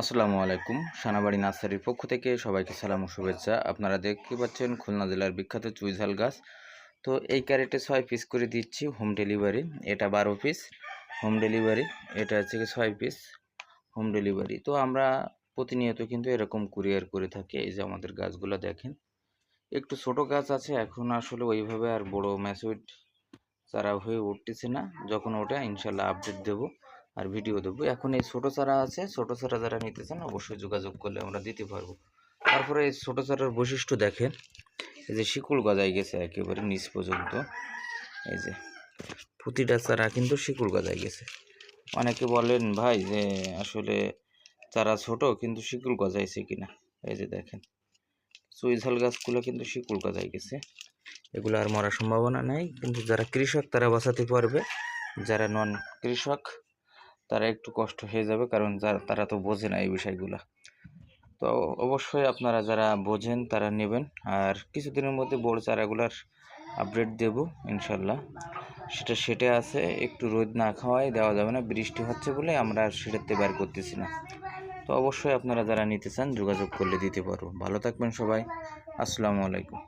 আসসালামু আলাইকুম। সানাবাড়ি নার্সারির পক্ষ থেকে সবাইকে সালাম ও শুভেচ্ছা। আপনারা দেখতে পাচ্ছেন খুলনা জেলার বিখ্যাত চুইঝাল গাছ। তো এই ক্যারেটে ৬ পিস করে দিচ্ছি হোম ডেলিভারি। এটা ১২ পিস হোম ডেলিভারি, এটা হচ্ছে গিয়ে ৬ পিস হোম ডেলিভারি। তো আমরা প্রতিনিয়ত কিন্তু এরকম কুরিয়ার করে থাকি। এই যে আমাদের গাছগুলো দেখেন, একটু ছোট গাছ আছে, এখন আসলে ওইভাবে আর বড় ম্যাচিউরড চারা হয়ে উঠতেছে না। যখন ওঠে ইনশাল্লাহ আপডেট দেবো আর ভিডিও দেবো। এখন এই ছোটো চারা আছে, ছোটো চারা যারা নিতে চান অবশ্যই যোগাযোগ করলে আমরা দিতে পারবো। তারপরে এই ছোটো চারার বৈশিষ্ট্য দেখেন, এই যে শিকড় গজায় গেছে একেবারে নিচ পর্যন্ত। এই যে প্রতিটা চারা কিন্তু শিকড় গজায় গেছে। অনেকে বলেন ভাই যে আসলে চারা ছোট কিন্তু শিকড় গজাইছে কিনা। এই যে দেখেন চুইঝাল গাছগুলো কিন্তু শিকড় গজায় গেছে, এগুলো আর মরার সম্ভাবনা নেই। কিন্তু যারা কৃষক তারা বাঁচাতে পারবে, যারা নন কৃষক তারা একটু কষ্ট হয়ে যাবে, কারণ তারা তো বোঝে না এই বিষয়গুলো। তো অবশ্যই আপনারা যারা বোঝেন তারা নেবেন। আর কিছুদিনের মধ্যে বড় চারাগুলার আপডেট দেব ইনশাল্লাহ। সেটা সেটে আছে, একটু রোদ না খাওয়াই দেওয়া যাবে না, বৃষ্টি হচ্ছে বলে আমরা সেটাতে বের করতেছি না। তো অবশ্যই আপনারা যারা নিতে চান যোগাযোগ করলে দিতে পারবো। ভালো থাকবেন সবাই, আসসালামু আলাইকুম।